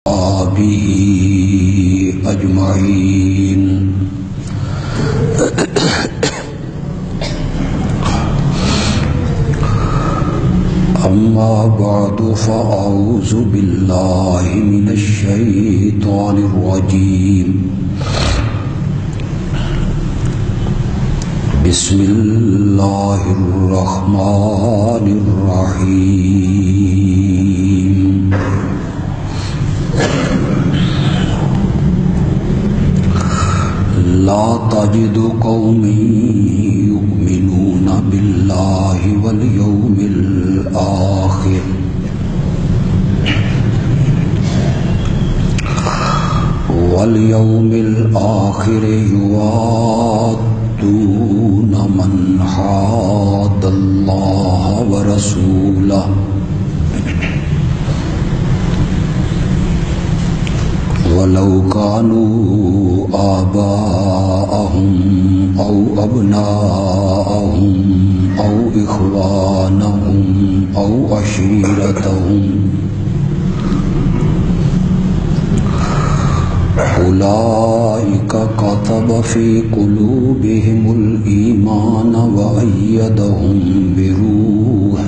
وصحبه أجمعين. أما بعد فأعوذ بالله من الشيطان الرجيم. بسم الله الرحمن الرحيم. لا تجد قوم يؤمنون بالله واليوم الآخر يوادون من حاد الله ورسوله ولو كانوا آباءهم أو أبناءهم أو إخوانهم أو عشيرتهم أولئك كتب في قلوبهم الإيمان وأيدهم بروح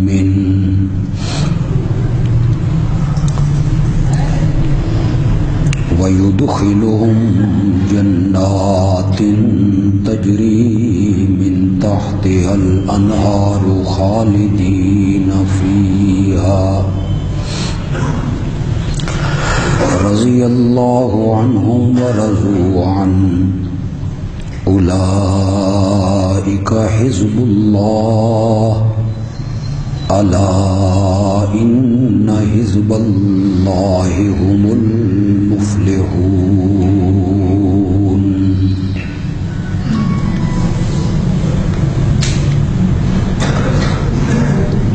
منه ويدخلهم جنات تجري من تحتها الأنهار خالدين فيها رضي الله عنهم ورضوا عنه أولئك حزب الله ألا إن حزب الله هم المفلحون.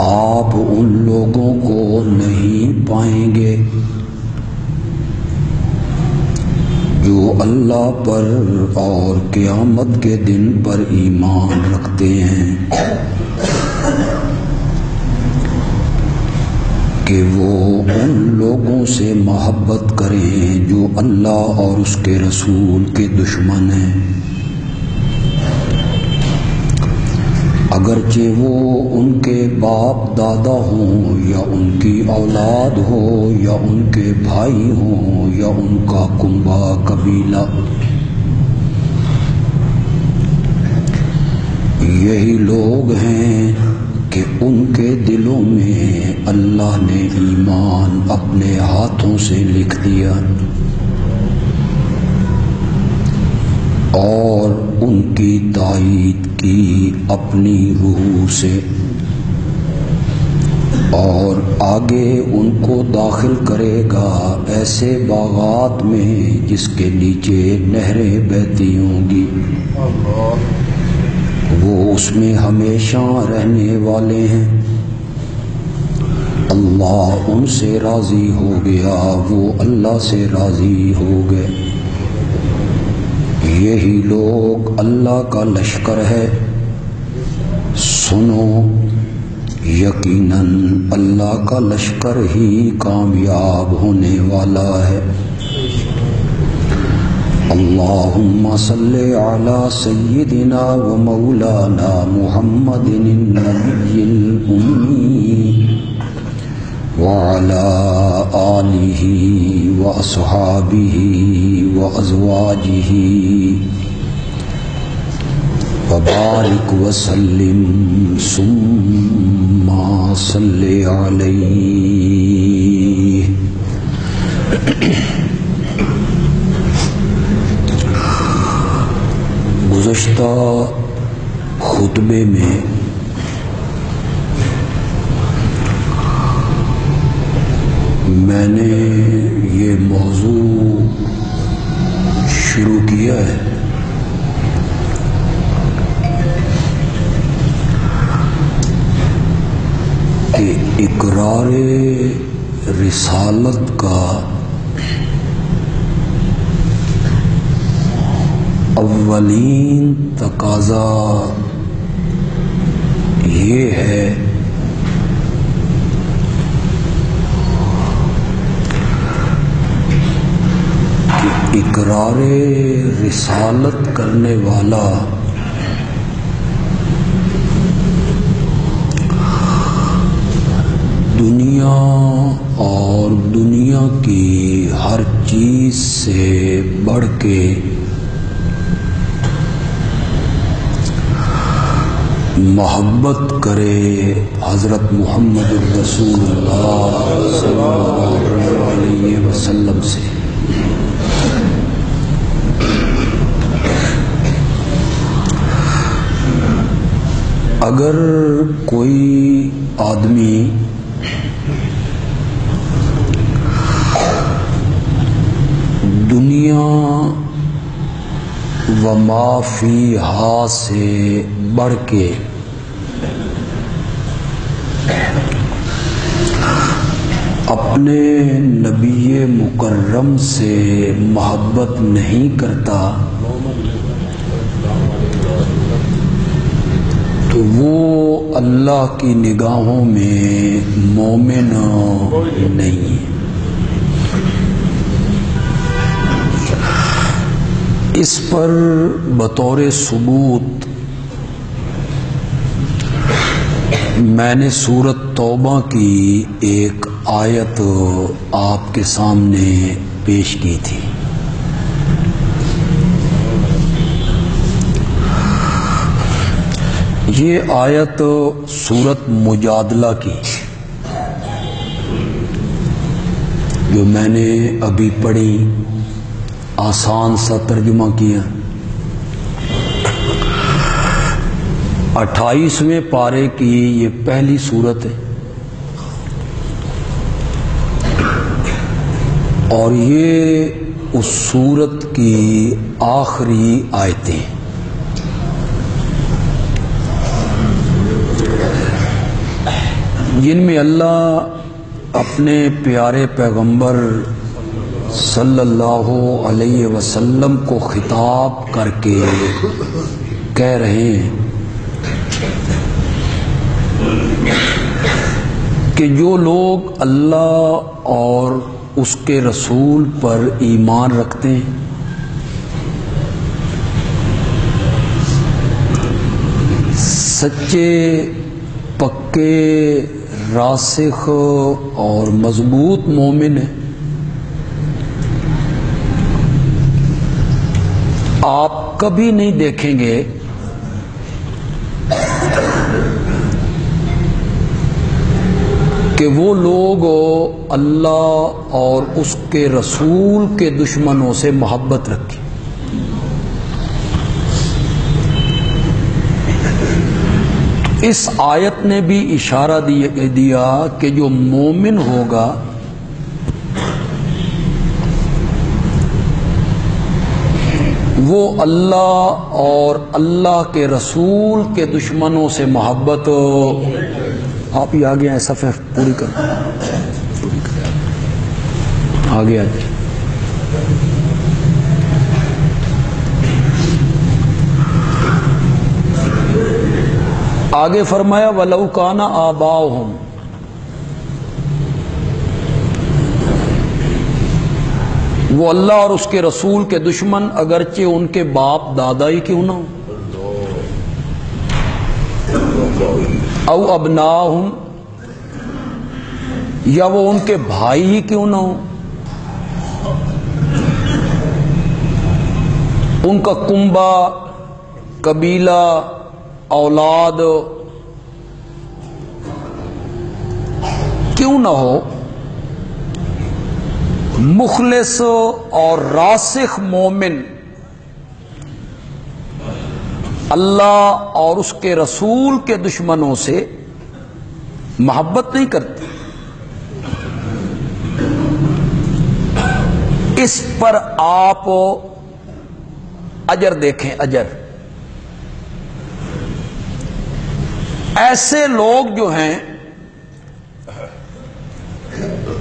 آپ ان لوگوں کو نہیں پائیں گے جو اللہ پر اور قیامت کے دن پر ایمان رکھتے ہیں کہ وہ ان لوگوں سے محبت کریں جو اللہ اور اس کے رسول کے دشمن ہیں، اگرچہ وہ ان کے باپ دادا ہوں یا ان کی اولاد ہو یا ان کے بھائی ہوں یا ان کا کنبہ قبیلہ. یہی لوگ ہیں کہ ان کے دلوں میں اللہ نے ایمان اپنے ہاتھوں سے لکھ دیا اور ان کی تائید کی اپنی روح سے، اور آگے ان کو داخل کرے گا ایسے باغات میں جس کے نیچے نہریں بہتی ہوں گی، وہ اس میں ہمیشہ رہنے والے ہیں. اللہ ان سے راضی ہو گیا، وہ اللہ سے راضی ہو گئے. یہی لوگ اللہ کا لشکر ہے. سنو، یقیناً اللہ کا لشکر ہی کامیاب ہونے والا ہے. اللہم صل علی سیدنا و مولانا محمد النبی الأمی وعلى آلہ واصحابہ وازواجہ وبارک وسلم ثم صل علیہ. گزشتہ خطبے میں میں نے یہ موضوع شروع کیا ہے کہ اقرار رسالت کا اولین تقاضا یہ ہے اقرار رسالت کرنے والا دنیا اور دنیا کی ہر چیز سے بڑھ کے محبت کرے حضرت محمد رسول اللہ صلی اللہ علیہ وسلم سے۔ اگر کوئی آدمی دنیا و ما فیہا سے بڑھ کے اپنے نبی مکرم سے محبت نہیں کرتا تو وہ اللہ کی نگاہوں میں مومن نہیں ہے۔ اس پر بطور ثبوت میں نے سورۃ توبہ کی ایک آیت آپ کے سامنے پیش کی تھی۔ یہ آیت سورۃ مجادلہ کی جو میں نے ابھی پڑھی، آسان سا ترجمہ کیا، 28ویں پارے کی یہ پہلی سورت ہے اور یہ اس سورت کی آخری آیتیں ہیں۔ جن میں اللہ اپنے پیارے پیغمبر صلی اللہ علیہ وسلم کو خطاب کر کے کہہ رہے ہیں کہ جو لوگ اللہ اور اس کے رسول پر ایمان رکھتے ہیں سچے پکے راسخ اور مضبوط مومن ہیں، آپ کبھی نہیں دیکھیں گے کہ وہ لوگ اللہ اور اس کے رسول کے دشمنوں سے محبت رکھیں۔ اس آیت نے بھی اشارہ دیا کہ جو مومن ہوگا وہ اللہ اور اللہ کے رسول کے دشمنوں سے محبت، آپ ہی آگے ہیں، صفحہ پوری کر آگے آج آگے فرمایا وَلَوْ كَانَ آبَاؤُهُمْ، وہ اللہ اور اس کے رسول کے دشمن اگرچہ ان کے باپ دادا ہی کیوں نہ ہوں، او ابناہم، یا وہ ان کے بھائی ہی کیوں نہ ہوں، ان کا کنبہ، قبیلہ، اولاد کیوں نہ ہو، مخلص اور راسخ مومن اللہ اور اس کے رسول کے دشمنوں سے محبت نہیں کرتے۔ اس پر آپ اجر دیکھیں، اجر۔ ایسے لوگ جو ہیں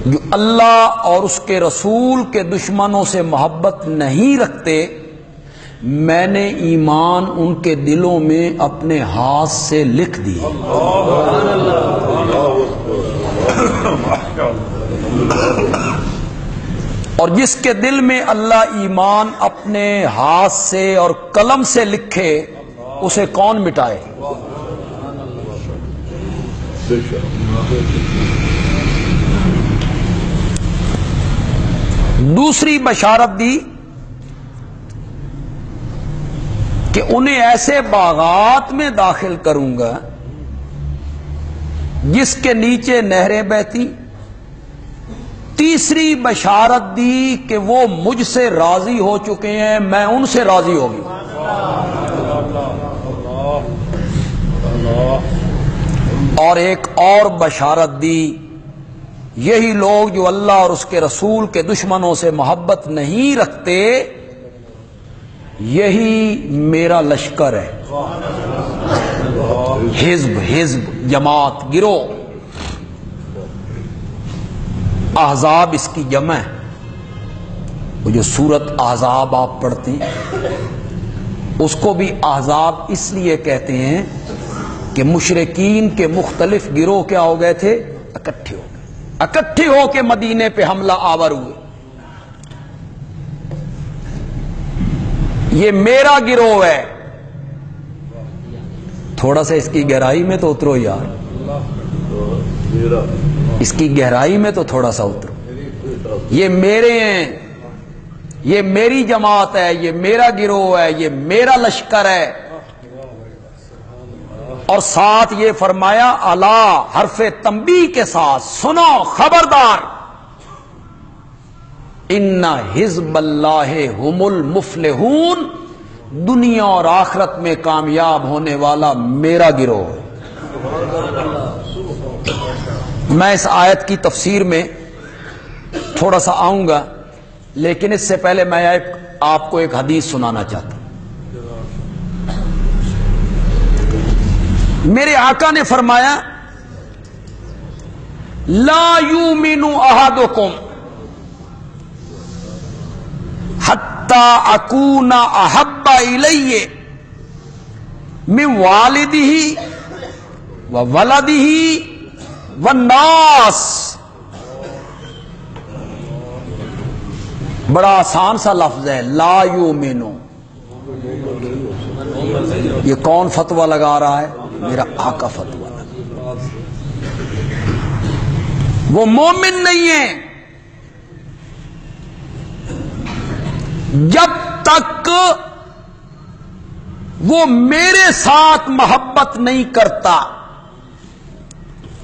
جو اللہ اور اس کے رسول کے دشمنوں سے محبت نہیں رکھتے، میں نے ایمان ان کے دلوں میں اپنے ہاتھ سے لکھ دی۔ اور جس کے دل میں اللہ ایمان اپنے ہاتھ سے اور قلم سے لکھے اسے کون مٹائے؟ دوسری بشارت دی کہ انہیں ایسے باغات میں داخل کروں گا جس کے نیچے نہریں بہتی. تیسری بشارت دی کہ وہ مجھ سے راضی ہو چکے ہیں، میں ان سے راضی ہوگی. اور ایک اور بشارت دی، یہی لوگ جو اللہ اور اس کے رسول کے دشمنوں سے محبت نہیں رکھتے، یہی میرا لشکر ہے. حزب جماعت گروہ، احزاب اس کی جمع ہے. وہ جو سورت احزاب آپ پڑھتے ہیں اس کو بھی احزاب اس لیے کہتے ہیں کہ مشرکین کے مختلف گروہ کیا ہو گئے تھے؟ اکٹھے ہو کے مدینے پہ حملہ آور ہوئے. یہ میرا گروہ ہے. تھوڑا سا اس کی گہرائی میں تو اترو یار، اس کی گہرائی میں تو تھوڑا سا اترو. یہ میرے ہیں، یہ میری جماعت ہے، یہ میرا گروہ ہے، یہ میرا لشکر ہے. اور ساتھ یہ فرمایا الا حرف تنبیہ کے ساتھ، سنو خبردار، ان حزب اللہ هم المفلحون، دنیا اور آخرت میں کامیاب ہونے والا میرا گروہ ہے. میں اس آیت کی تفسیر میں تھوڑا سا آؤں گا، لیکن اس سے پہلے میں آپ کو ایک حدیث سنانا چاہتا ہوں. میرے آقا نے فرمایا لا یؤمن احدکم حتی اکون احب الی من والدہ وولدہ والناس. بڑا آسان سا لفظ ہے لا یؤمن. یہ کون فتویٰ لگا رہا ہے؟ میرا آقا فتویٰ لگا. وہ مومن نہیں ہے جب تک وہ میرے ساتھ محبت نہیں کرتا.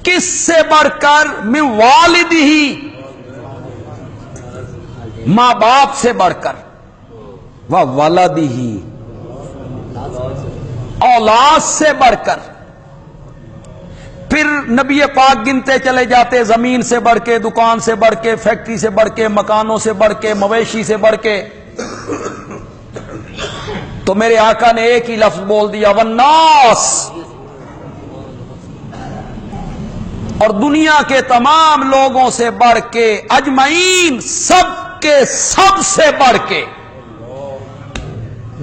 کس سے بڑھ کر؟ من والدہ، ماں باپ سے بڑھ کر، وولدہ، اولاد سے بڑھ کر. پھر نبی پاک گنتے چلے جاتے، زمین سے بڑھ کے، دکان سے بڑھ کے، فیکٹری سے بڑھ کے، مکانوں سے بڑھ کے، مویشی سے بڑھ کے. تو میرے آقا نے ایک ہی لفظ بول دیا والناس. اور دنیا کے تمام لوگوں سے بڑھ کے، اجمعین، سب کے سب سے بڑھ کے.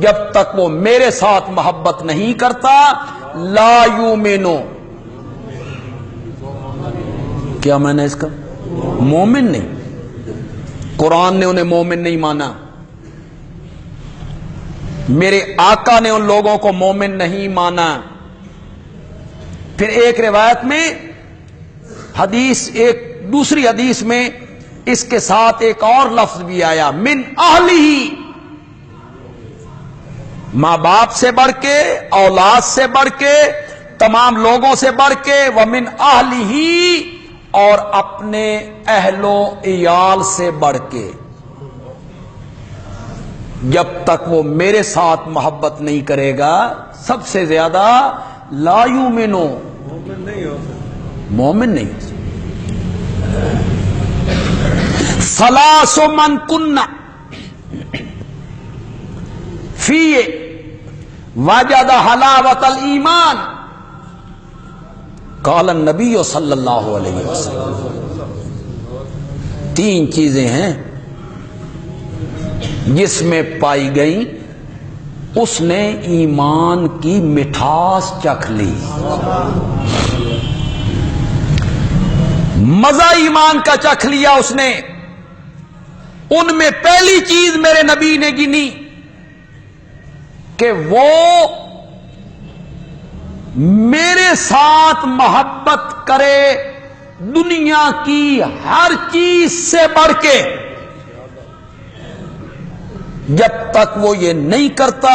جب تک وہ میرے ساتھ محبت نہیں کرتا لا یؤمنو. کیا میں نے اس کا مومن نہیں؟ قرآن نے انہیں مومن نہیں مانا، میرے آقا نے ان لوگوں کو مومن نہیں مانا. پھر ایک روایت میں حدیث، ایک دوسری حدیث میں اس کے ساتھ ایک اور لفظ بھی آیا من اہلہ، ماں باپ سے بڑھ کے، اولاد سے بڑھ کے، تمام لوگوں سے بڑھ کے، ومن اہلہ، اور اپنے اہل و عیال سے بڑھ کے. جب تک وہ میرے ساتھ محبت نہیں کرے گا سب سے زیادہ لا یؤمنو، مومن نہیں. ثلاث من کن فیہ وجد حلاوت الایمان، قال النبی صلی اللہ علیہ وسلم. تین چیزیں ہیں جس میں پائی گئی اس نے ایمان کی مٹھاس چکھ لی. مزہ ایمان کا چکھ لیا اس نے. ان میں پہلی چیز میرے نبی نے گنی کہ وہ میرے ساتھ محبت کرے دنیا کی ہر چیز سے بڑھ کے. جب تک وہ یہ نہیں کرتا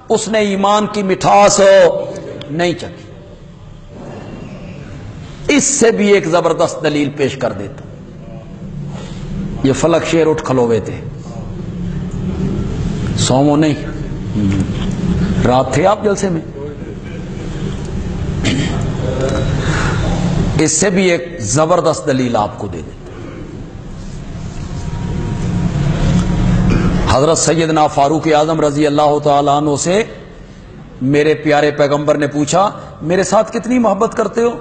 اس نے ایمان کی مٹھاس نہیں چکھی. اس سے بھی ایک زبردست دلیل پیش کر دیتا. یہ فلک شیر اٹھ کھلوے تھے، سومو نہیں، رات تھے آپ جلسے میں. اس سے بھی ایک زبردست دلیل آپ کو دے دیتا. حضرت سیدنا فاروق اعظم رضی اللہ تعالیٰ عنہ سے میرے پیارے پیغمبر نے پوچھا میرے ساتھ کتنی محبت کرتے ہو؟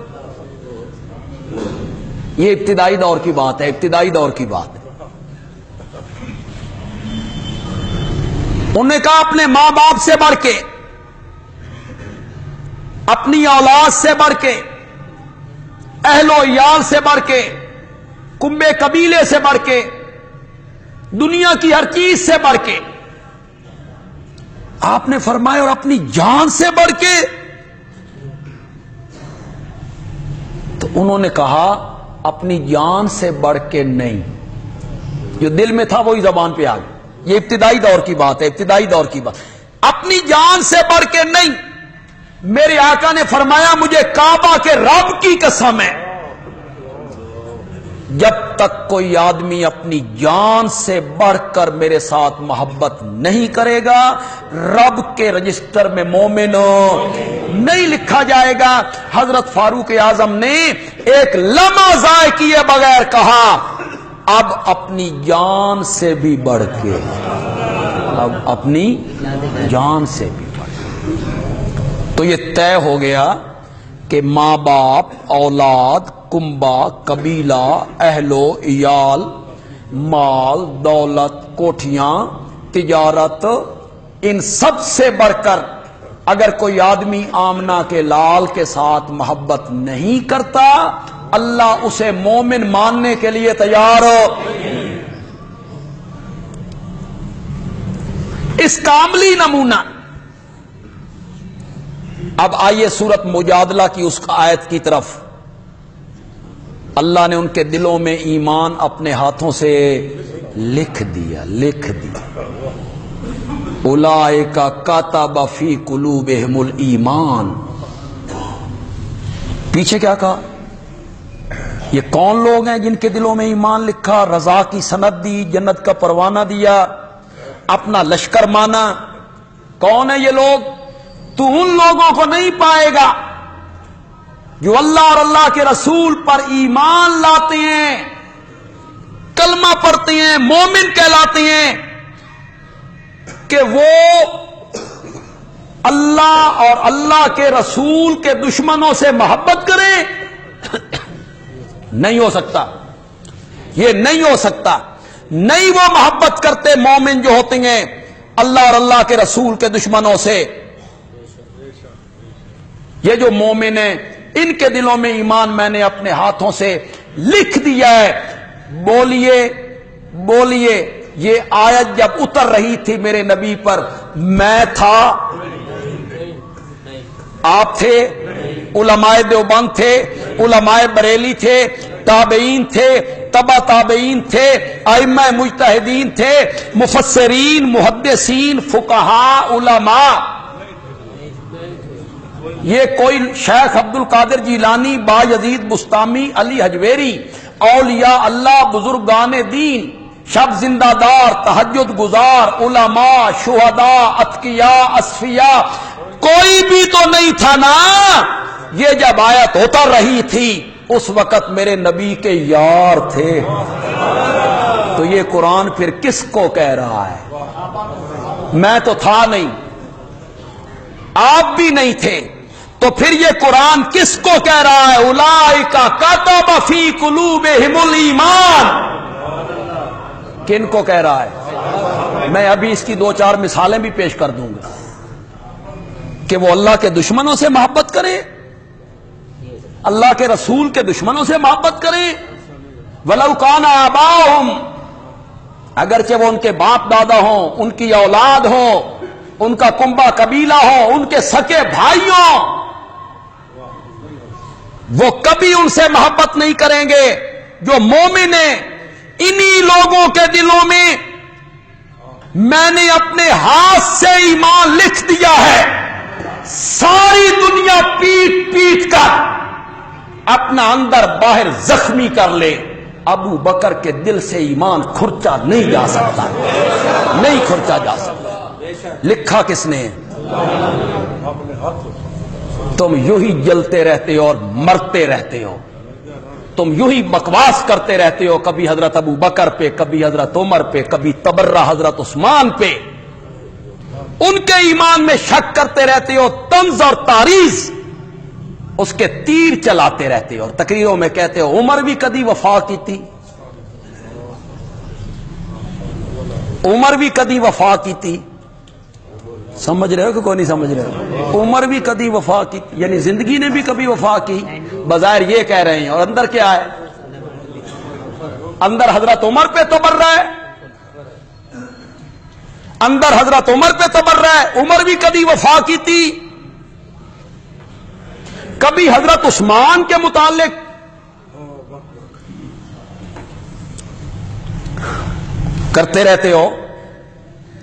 یہ ابتدائی دور کی بات ہے، ابتدائی دور کی بات ہے. انہوں نے کہا اپنے ماں باپ سے بڑھ کے، اپنی اولاد سے بڑھ کے، اہل و عیال سے بڑھ کے، کنبے قبیلے سے بڑھ کے، دنیا کی ہر چیز سے بڑھ کے. آپ نے فرمایا اور اپنی جان سے بڑھ کے. تو انہوں نے کہا اپنی جان سے بڑھ کے نہیں. جو دل میں تھا وہی زبان پہ آ گیا. یہ ابتدائی دور کی بات ہے، ابتدائی دور کی بات. اپنی جان سے بڑھ کے نہیں. میرے آقا نے فرمایا مجھے کعبہ کے رب کی قسم ہے، جب تک کوئی آدمی اپنی جان سے بڑھ کر میرے ساتھ محبت نہیں کرے گا رب کے رجسٹر میں مومن نہیں لکھا جائے گا. حضرت فاروق اعظم نے ایک لمحہ ضائع کیے بغیر کہا اب اپنی جان سے بھی بڑھ کے، اب اپنی جان سے بھی بڑھ کے. تو یہ طے ہو گیا کہ ماں باپ، اولاد، کنبہ، قبیلہ، اہل و عیال، مال، دولت، کوٹھیاں، تجارت، ان سب سے بڑھ کر اگر کوئی آدمی آمنہ کے لال کے ساتھ محبت نہیں کرتا اللہ اسے مومن ماننے کے لیے تیار ہو. اس کا عملی نمونہ. اب آئیے سورت مجادلہ کی اس آیت کی طرف. اللہ نے ان کے دلوں میں ایمان اپنے ہاتھوں سے لکھ دیا. اولئک کتب فی قلوبہم الایمان. پیچھے کیا کہا؟ یہ کون لوگ ہیں جن کے دلوں میں ایمان لکھا، رضا کی سند دی، جنت کا پروانہ دیا، اپنا لشکر مانا؟ کون ہے یہ لوگ؟ تو ان لوگوں کو نہیں پائے گا جو اللہ اور اللہ کے رسول پر ایمان لاتے ہیں، کلمہ پڑھتے ہیں، مومن کہلاتے ہیں، کہ وہ اللہ اور اللہ کے رسول کے دشمنوں سے محبت کریں. نہیں ہو سکتا، یہ نہیں ہو سکتا. نہیں وہ محبت کرتے مومن جو ہوتے ہیں اللہ اور اللہ کے رسول کے دشمنوں سے. یہ جو مومن ہیں ان کے دلوں میں ایمان میں نے اپنے ہاتھوں سے لکھ دیا ہے. بولیے یہ آیت جب اتر رہی تھی میرے نبی پر میں تھا، آپ تھے، علماء دیوبند تھے، علماء بریلی تھے، تابعین تھے، تبع تابعین تھے، ائمہ مجتہدین تھے، مفسرین، محدثین، فقہاء، علماء. یہ کوئی شیخ عبد القادر جیلانی، بایزید بستامی، علی حجویری، اولیاء اللہ، بزرگان دین، شب زندہ دار، تہجد گزار، علماء، شہداء، اتقیاء، اصفیاء، کوئی بھی تو نہیں تھا نا. یہ جب آیت اتر رہی تھی اس وقت میرے نبی کے یار تھے. تو یہ قرآن پھر کس کو کہہ رہا ہے؟ میں تو تھا نہیں، آپ بھی نہیں تھے، تو پھر یہ قرآن کس کو کہہ رہا ہے؟ اولئک کتب فی قلوبہم الایمان. کن کو کہہ رہا ہے؟ میں ابھی اس کی 2-4 مثالیں بھی پیش کر دوں گا کہ وہ اللہ کے دشمنوں سے محبت کرے، اللہ کے رسول کے دشمنوں سے محبت کریں. وَلَوْ كَانَ آبَاؤُهُمْ اگرچہ وہ ان کے باپ دادا ہوں، ان کی اولاد ہو، ان کا کنبہ قبیلہ ہو، ان کے سکے بھائی ہوں، وہ کبھی ان سے محبت نہیں کریں گے۔ جو مومن ہیں انہی لوگوں کے دلوں میں نے اپنے ہاتھ سے ایمان لکھ دیا ہے۔ ساری دنیا پیٹ پیٹ کر اپنا اندر باہر زخمی کر لے، ابو بکر کے دل سے ایمان کھرچا نہیں جا سکتا، نہیں کھرچا جا سکتا۔ لکھا کس نے؟ تم یوں ہی جلتے رہتے ہو اور مرتے رہتے ہو، تم یوں ہی بکواس کرتے رہتے ہو، کبھی حضرت ابو بکر پہ، کبھی حضرت عمر پہ، کبھی تبرہ حضرت عثمان پہ، ان کے ایمان میں شک کرتے رہتے ہو، طنز اور تعریض اس کے تیر چلاتے رہتے ہو، اور تقریروں میں کہتے ہو عمر بھی کدی وفا کی تھی، عمر بھی کدی وفا کی تھی۔ سمجھ رہے ہو کہ کوئی نہیں سمجھ رہے ہو؟ عمر بھی کدی وفا کی، یعنی زندگی نے بھی کبھی وفا کی، بظاہر یہ کہہ رہے ہیں، اور اندر کیا ہے؟ اندر حضرت عمر پہ تبرہ ہے، اندر حضرت عمر پہ تبرہ ہے۔ عمر بھی کبھی وفا کی تھی، کبھی حضرت عثمان کے متعلق کرتے رہتے ہو،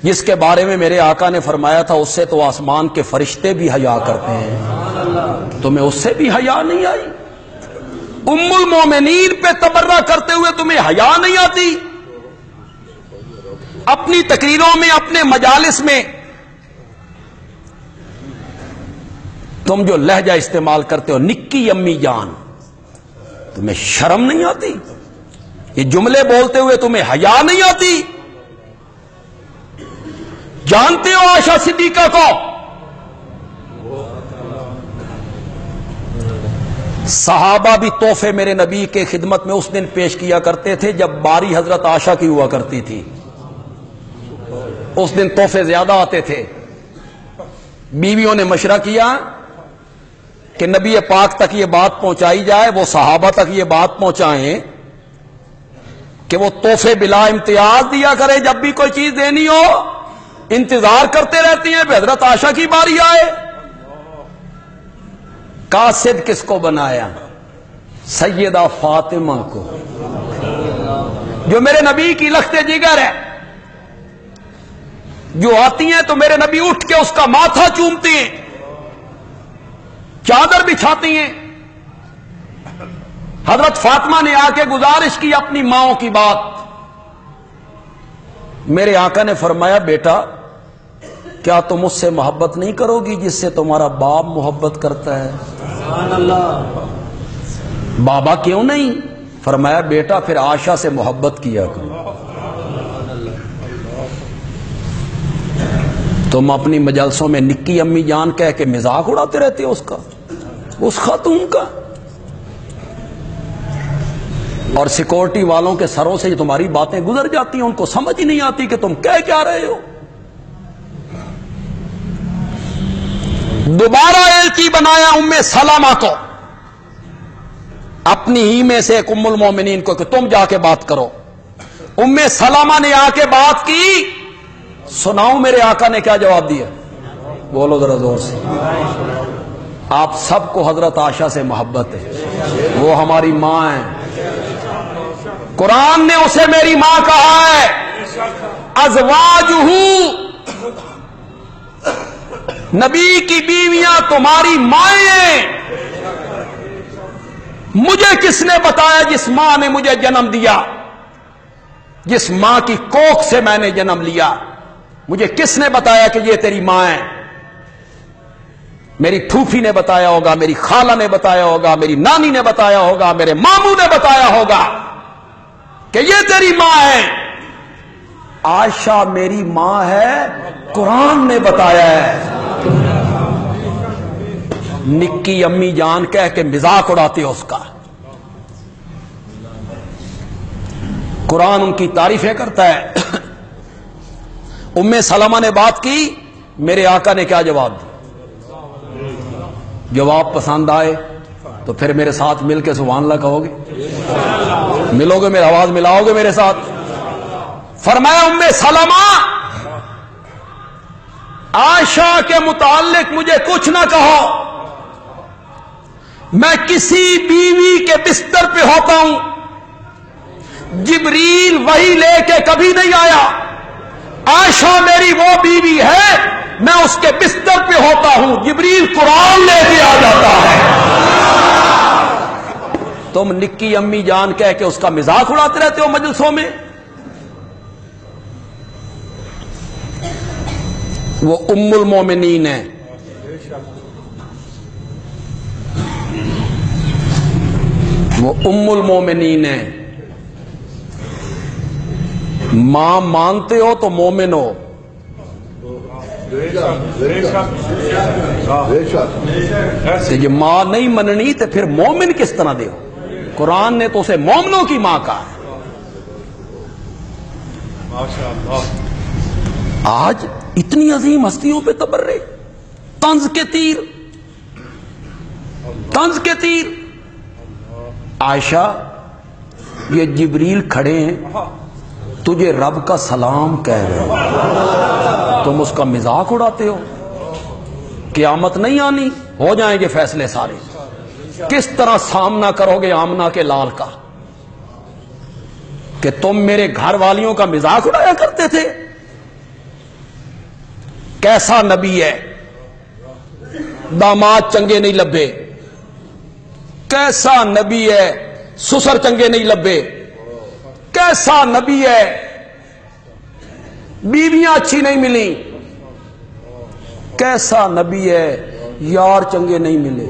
جس کے بارے میں میرے آقا نے فرمایا تھا اس سے تو آسمان کے فرشتے بھی حیا کرتے ہیں، تمہیں اس سے بھی حیا نہیں آئی؟ ام المومنین پہ تبرہ کرتے ہوئے تمہیں حیا نہیں آتی؟ اپنی تقریروں میں، اپنے مجالس میں تم جو لہجہ استعمال کرتے ہو، نکی امی جان، تمہیں شرم نہیں آتی؟ یہ جملے بولتے ہوئے تمہیں حیا نہیں آتی؟ جانتے ہو عائشہ صدیقہ کو؟ صحابہ بھی تحفے میرے نبی کے خدمت میں اس دن پیش کیا کرتے تھے جب باری حضرت عائشہ کی ہوا کرتی تھی، اس دن تحفے زیادہ آتے تھے۔ بیویوں نے مشورہ کیا کہ نبی پاک تک یہ بات پہنچائی جائے، وہ صحابہ تک یہ بات پہنچائیں کہ وہ تحفے بلا امتیاز دیا کرے، جب بھی کوئی چیز دینی ہو انتظار کرتے رہتی ہیں کہ حضرت عائشہ کی باری آئے۔ قاصد کس کو بنایا؟ سیدہ فاطمہ کو، جو میرے نبی کی لخت جگر ہے، جو آتی ہیں تو میرے نبی اٹھ کے اس کا ماتھا چومتی ہیں، چادر بچھاتی ہیں۔ حضرت فاطمہ نے آ کے گزارش کی اپنی ماؤں کی بات، میرے آقا نے فرمایا بیٹا کیا تم اس سے محبت نہیں کرو گی جس سے تمہارا باپ محبت کرتا ہے؟ سبحان اللہ۔ بابا کیوں نہیں؟ فرمایا بیٹا پھر عائشہ سے محبت کیا کرو۔ تم اپنی مجلسوں میں نکی امی جان کہہ کے مذاق اڑاتے رہتے ہو اس کا، اس خاتون کا، اور سیکورٹی والوں کے سروں سے تمہاری باتیں گزر جاتی ہیں، ان کو سمجھ ہی نہیں آتی کہ تم کہہ کیا رہے ہو۔ دوبارہ ایک ہی بنایا ام سلمہ کو، اپنی ہی میں سے ایک ام المومنین کو، کہ تم جا کے بات کرو۔ ام سلمہ نے آ کے بات کی، سناؤں میرے آقا نے کیا جواب دیا؟ بولو ذرا زور سے۔ آپ سب کو حضرت عائشہ سے محبت ہے، وہ ہماری ماں ہے، قرآن نے اسے میری ماں کہا ہے۔ ازواجہ، نبی کی بیویاں تمہاری مائیں ہیں۔ مجھے کس نے بتایا؟ جس ماں نے مجھے جنم دیا، جس ماں کی کوکھ سے میں نے جنم لیا، مجھے کس نے بتایا کہ یہ تیری ماں ہے؟ میری پھوپھی نے بتایا ہوگا، میری خالہ نے بتایا ہوگا، میری نانی نے بتایا ہوگا، میرے ماموں نے بتایا ہوگا کہ یہ تیری ماں ہے۔ عائشہ میری ماں ہے، قرآن نے بتایا ہے۔ نکی امی جان کہہ کے مذاق اڑاتے ہو اس کا، قرآن ان کی تعریفیں کرتا ہے۔ ام سلمہ نے بات کی، میرے آقا نے کیا جواب دیا؟ جواب پسند آئے تو پھر میرے ساتھ مل کے سبحان اللہ کہو گے؟ ملو گے؟ میرا آواز ملاؤ گے میرے ساتھ؟ فرمایا ام سلمہ عائشہ کے متعلق مجھے کچھ نہ کہو، میں کسی بیوی کے بستر پہ ہوتا ہوں، جبریل وحی لے کے کبھی نہیں آیا، عائشہ میری وہ بیوی ہے میں اس کے بستر پہ ہوتا ہوں، جبریل قرآن لے کے آ جاتا ہے۔ تم نکی امی جان کہہ کے اس کا مذاق اڑاتے رہتے ہو مجلسوں میں۔ وہ ام المومنین ہے، وہ ام المومنین ہے۔ ماں مانتے ہو تو مومن ہو، یہ ماں نہیں مننی تو پھر مومن کس طرح دے ہو؟ قرآن نے تو اسے مومنوں کی ماں کہا۔ آج اتنی عظیم ہستیوں پہ تبرے، طنز کے تیر، طنز کے تیر۔ عائشہ یہ جبریل کھڑے ہیں تجھے رب کا سلام کہہ رہے ہو، تم اس کا مذاق اڑاتے ہو۔ قیامت نہیں آنی، ہو جائیں گے فیصلے سارے، کس طرح سامنا کرو گے آمنہ کے لال کا کہ تم میرے گھر والیوں کا مذاق اڑایا کرتے تھے۔ کیسا نبی ہے، داماد چنگے نہیں لبے، کیسا نبی ہے سسر چنگے نہیں لبے، کیسا نبی ہے بیویاں اچھی نہیں ملی، کیسا نبی ہے یار چنگے نہیں ملے۔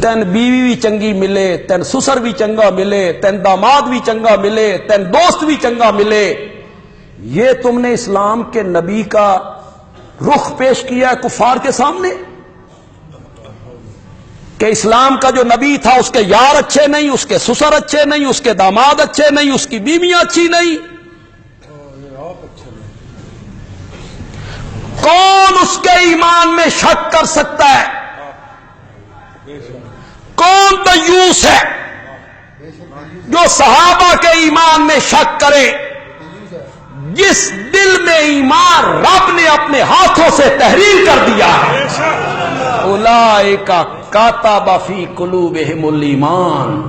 تین بیوی بھی چنگی ملے، تین سسر بھی چنگا ملے، تین داماد بھی چنگا ملے، تین دوست بھی چنگا ملے۔ یہ تم نے اسلام کے نبی کا رخ پیش کیا ہے کفار کے سامنے کہ اسلام کا جو نبی تھا اس کے یار اچھے نہیں، اس کے سسر اچھے نہیں، اس کے داماد اچھے نہیں، اس کی بیویاں اچھی نہیں۔ کون اس کے ایمان میں شک کر سکتا ہے؟ کون دیوس ہے جو صحابہ کے ایمان میں شک کرے؟ جس دل میں ایمان رب نے اپنے ہاتھوں سے تحریر کر دیا ہے، اولئک کتب فی قلوبہم الایمان،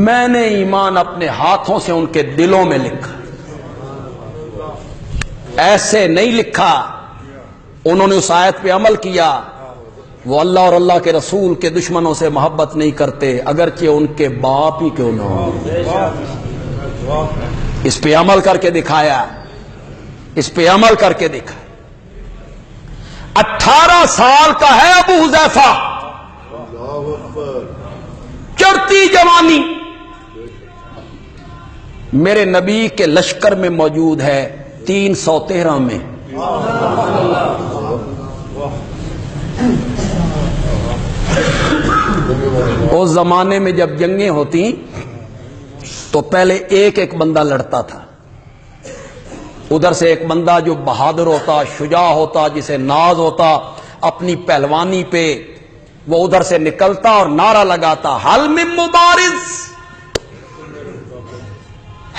میں نے ایمان اپنے ہاتھوں سے ان کے دلوں میں لکھا۔ ایسے نہیں لکھا، انہوں نے اس آیت پہ عمل کیا۔ وہ اللہ اور اللہ کے رسول کے دشمنوں سے محبت نہیں کرتے اگرچہ ان کے باپ ہی کیوں نہ ہو۔ اس پہ عمل کر کے دکھایا، اس پہ عمل کر کے دکھایا۔ 18 سال کا ہے ابو حذیفہ، چڑھتی جوانی، میرے نبی کے لشکر میں موجود ہے 313 میں۔ اس زمانے میں جب جنگیں ہوتی تو پہلے ایک ایک بندہ لڑتا تھا، ادھر سے ایک بندہ جو بہادر ہوتا، شجاع ہوتا، جسے ناز ہوتا اپنی پہلوانی پہ، وہ ادھر سے نکلتا اور نعرہ لگاتا، حل من مبارز،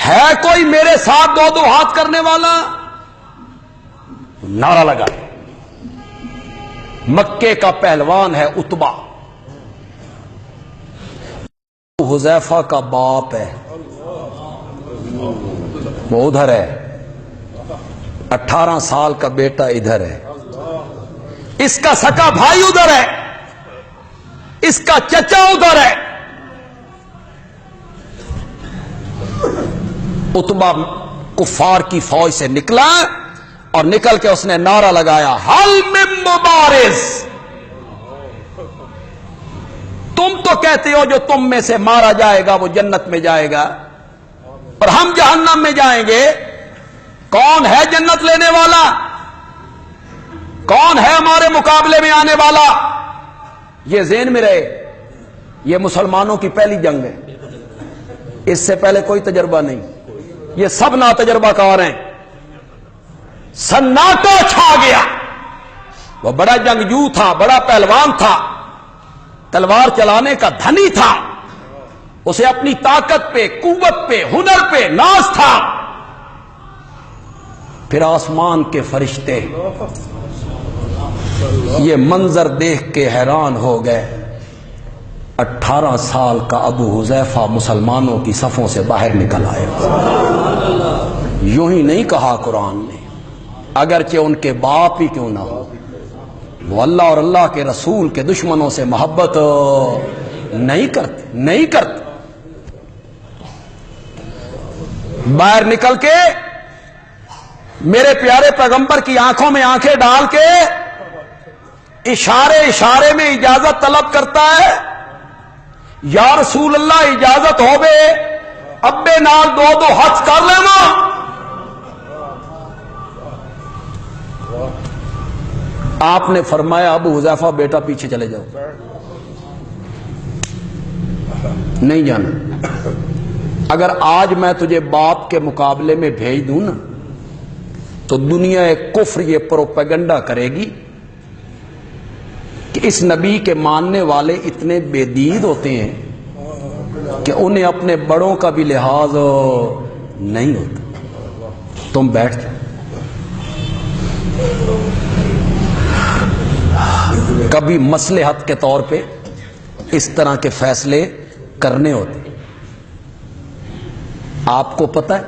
ہے کوئی میرے ساتھ دو دو ہاتھ کرنے والا؟ نعرہ لگا۔ مکے کا پہلوان ہے عتبہ، حذیفہ کا باپ ہے، وہ ادھر ہے، 18 سال کا بیٹا ادھر ہے، اس کا سکا بھائی ادھر ہے، اس کا چچا ادھر ہے۔ عتبہ کفار کی فوج سے نکلا اور نکل کے اس نے نعرہ لگایا، حل من مبارز، تم تو کہتے ہو جو تم میں سے مارا جائے گا وہ جنت میں جائے گا اور ہم جہنم میں جائیں گے۔ کون ہے جنت لینے والا؟ کون ہے ہمارے مقابلے میں آنے والا؟ یہ ذہن میں رہے، یہ مسلمانوں کی پہلی جنگ ہے، اس سے پہلے کوئی تجربہ نہیں، یہ سب ناتجربہ کار ہیں۔ سناٹا چھا گیا، وہ بڑا جنگجو تھا، بڑا پہلوان تھا، تلوار چلانے کا دھنی تھا، اسے اپنی طاقت پہ، قوت پہ، ہنر پہ ناز تھا۔ پھر آسمان کے فرشتے یہ منظر دیکھ کے حیران ہو گئے۔ 18 سال کا ابو حذیفہ مسلمانوں کی صفوں سے باہر نکل آئے۔ یوں ہی نہیں کہا قرآن نے، اگرچہ ان کے باپ ہی کیوں نہ ہو، وہ اللہ اور اللہ کے رسول کے دشمنوں سے محبت نہیں کرتے۔ باہر نکل کے میرے پیارے پیغمبر کی آنکھوں میں آنکھیں ڈال کے اشارے میں اجازت طلب کرتا ہے، یا رسول اللہ اجازت ہو بے ابے نال دو ہاتھ کر لینا۔ آپ نے فرمایا ابو حذیفہ بیٹا پیچھے چلے جاؤ، نہیں جانا۔ اگر آج میں تجھے باپ کے مقابلے میں بھیج دوں نا تو دنیا کفر یہ پروپیگنڈا کرے گی کہ اس نبی کے ماننے والے اتنے بے دید ہوتے ہیں کہ انہیں اپنے بڑوں کا بھی لحاظ نہیں ہوتا۔ تم بیٹھ جاؤ۔ کبھی مصلحت کے طور پہ اس طرح کے فیصلے کرنے ہوتے۔ آپ کو پتہ ہے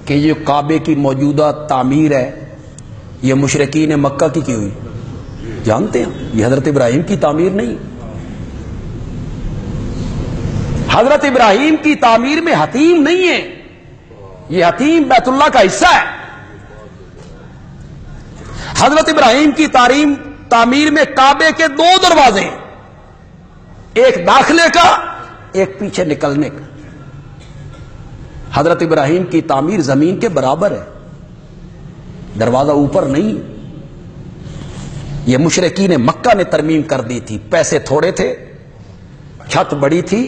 کہ یہ کعبے کی موجودہ تعمیر ہے یہ مشرکین مکہ کی ہوئی، جانتے ہیں؟ یہ حضرت ابراہیم کی تعمیر نہیں۔ حضرت ابراہیم کی تعمیر میں حتیم نہیں ہے، یہ حتیم بیت اللہ کا حصہ ہے۔ حضرت ابراہیم کی تعمیر میں کعبے کے 2 دروازے ہیں، ایک داخلے کا ایک پیچھے نکلنے کا۔ حضرت ابراہیم کی تعمیر زمین کے برابر ہے، دروازہ اوپر نہیں۔ یہ مشرکین مکہ نے ترمیم کر دی تھی، پیسے تھوڑے تھے، چھت بڑی تھی،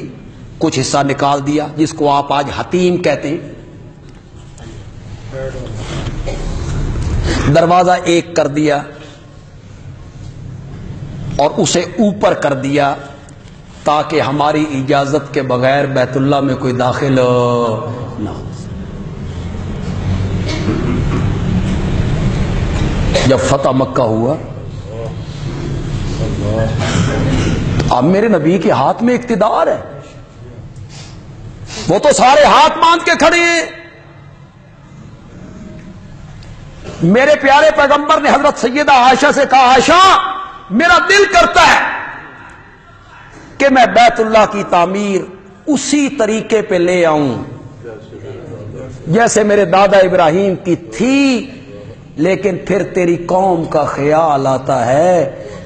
کچھ حصہ نکال دیا جس کو آپ آج حتیم کہتے ہیں۔ دروازہ ایک کر دیا اور اسے اوپر کر دیا تاکہ ہماری اجازت کے بغیر بیت اللہ میں کوئی داخل نہ ہو۔ جب فتح مکہ ہوا اب میرے نبی کے ہاتھ میں اقتدار ہے، وہ تو سارے ہاتھ باندھ کے کھڑے ہیں۔ میرے پیارے پیغمبر نے حضرت سیدہ عائشہ سے کہا، عائشہ میرا دل کرتا ہے کہ میں بیت اللہ کی تعمیر اسی طریقے پہ لے آؤں جیسے میرے دادا ابراہیم کی تھی، لیکن پھر تیری قوم کا خیال آتا ہے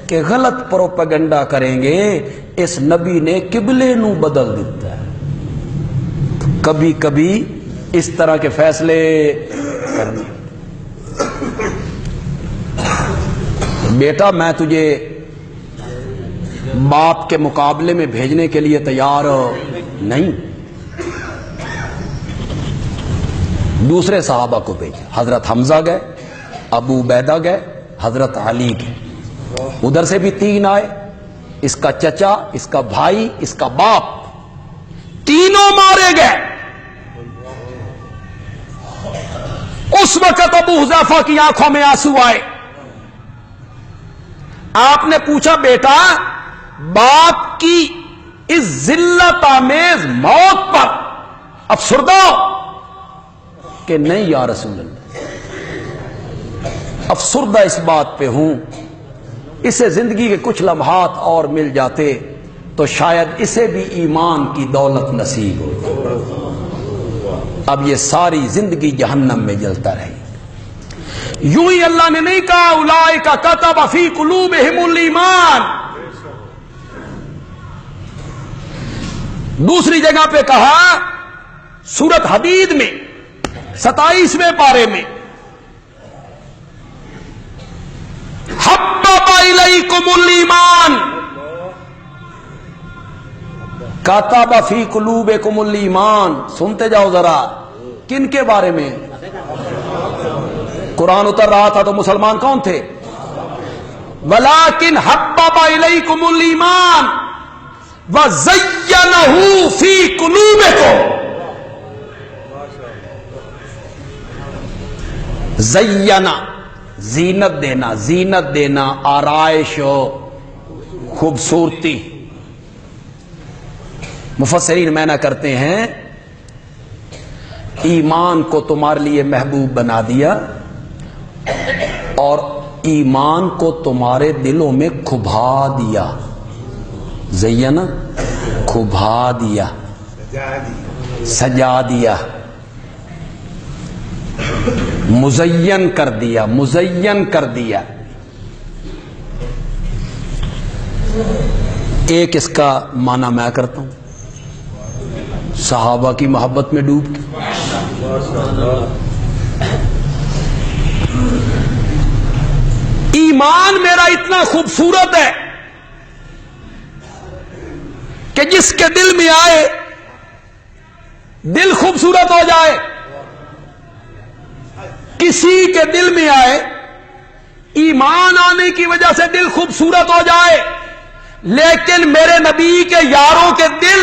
کہ غلط پروپیگنڈا کریں گے، اس نبی نے قبلے نو بدل دیتا ہے۔ کبھی کبھی اس طرح کے فیصلے کرنے۔ بیٹا میں تجھے باپ کے مقابلے میں بھیجنے کے لیے تیار نہیں۔ دوسرے صحابہ کو بھیجا، حضرت حمزہ گئے، ابو عبیدہ گئے، حضرت علی گئے۔ ادھر سے بھی 3 آئے، اس کا چچا، اس کا بھائی، اس کا باپ، تینوں مارے گئے۔ اس وقت ابو حذیفہ کی آنکھوں میں آنسو آئے۔ آپ نے پوچھا بیٹا باپ کی اس ذلت آمیز موت پر افسردہ کہ نہیں یا رسول اللہ، افسردہ اس بات پہ ہوں، اسے زندگی کے کچھ لمحات اور مل جاتے تو شاید اسے بھی ایمان کی دولت نصیب ہو۔ اب یہ ساری زندگی جہنم میں جلتا رہی۔ یوں ہی اللہ نے نہیں کہا اولئک کتب فی قلوبہم الایمان، دوسری جگہ پہ کہا سورۃ حدید میں 27ویں پارے میں، حبب الیکم الایمان کتب فی قلوبکم الایمان۔ سنتے جاؤ ذرا، کن کے بارے میں؟ قرآن اتر رہا تھا تو مسلمان کون تھے؟ ولیکن حبب الیکم الایمان وَزَيَّنَهُ فِي قُلُوبِكُمْ. زینا زینت دینا، زینت دینا، آرائش و خوبصورتی. مفسرین معنی کرتے ہیں ایمان کو تمہارے لیے محبوب بنا دیا اور ایمان کو تمہارے دلوں میں کھبا دیا. زینا کھبا دیا، سجا دیا، مزین کر دیا، مزین کر دیا. ایک اس کا معنی میں کرتا ہوں، صحابہ کی محبت میں ڈوب کے ایمان میرا اتنا خوبصورت ہے کہ جس کے دل میں آئے دل خوبصورت ہو جائے، کسی کے دل میں آئے ایمان آنے کی وجہ سے دل خوبصورت ہو جائے. لیکن میرے نبی کے یاروں کے دل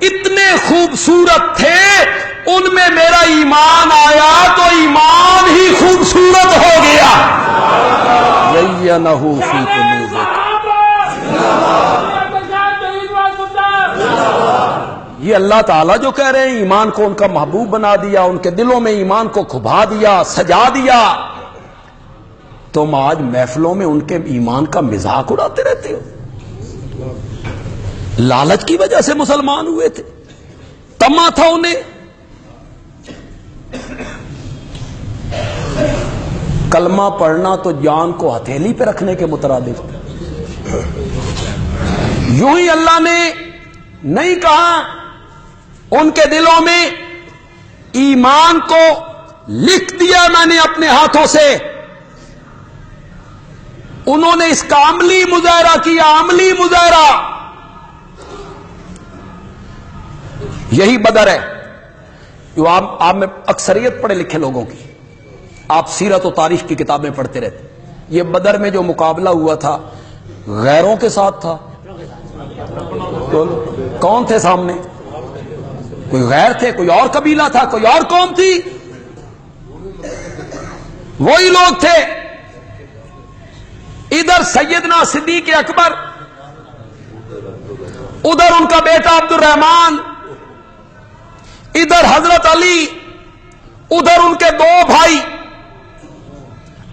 اتنے خوبصورت تھے، ان میں میرا ایمان آیا تو ایمان ہی خوبصورت ہو گیا. زَيَّنَهُ فِي قُلُوبِكُمْ. یہ اللہ تعالیٰ جو کہہ رہے ہیں ایمان کو ان کا محبوب بنا دیا، ان کے دلوں میں ایمان کو کھبا دیا، سجا دیا. تم آج محفلوں میں ان کے ایمان کا مذاق اڑاتے رہتے ہو. لالچ کی وجہ سے مسلمان ہوئے تھے، تما تھا انہیں. کلمہ پڑھنا تو جان کو ہتھیلی پہ رکھنے کے مترادف تھا. یوں ہی اللہ نے نہیں کہا ان کے دلوں میں ایمان کو لکھ دیا میں نے اپنے ہاتھوں سے. انہوں نے اس کا عملی مظاہرہ کیا، عملی مظاہرہ. یہی بدر ہے جو آپ میں اکثریت پڑھے لکھے لوگوں کی، آپ سیرت و تاریخ کی کتابیں پڑھتے رہتے. یہ بدر میں جو مقابلہ ہوا تھا غیروں کے ساتھ تھا. کون تھے سامنے؟ کوئی غیر تھے، کوئی اور قبیلہ تھا، کوئی اور قوم تھی. وہی لوگ تھے. ادھر سیدنا صدیق اکبر، ادھر ان کا بیٹا عبد الرحمان، ادھر حضرت علی، ادھر ان کے دو بھائی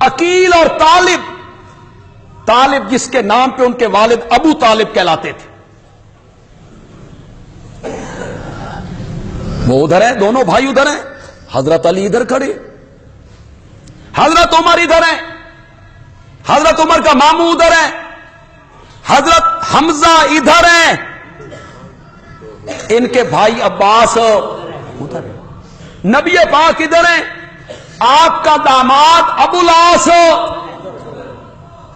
عقیل اور طالب. طالب جس کے نام پہ ان کے والد ابو طالب کہلاتے تھے. وہ ادھر ہیں، دونوں بھائی ادھر ہیں. حضرت علی ادھر کھڑے، حضرت عمر ادھر ہیں، حضرت عمر کا ماموں ادھر ہے، حضرت حمزہ ادھر ہیں، ان کے بھائی عباس ادھر ہیں، نبی پاک ادھر ہیں، آپ کا داماد ابو العاص.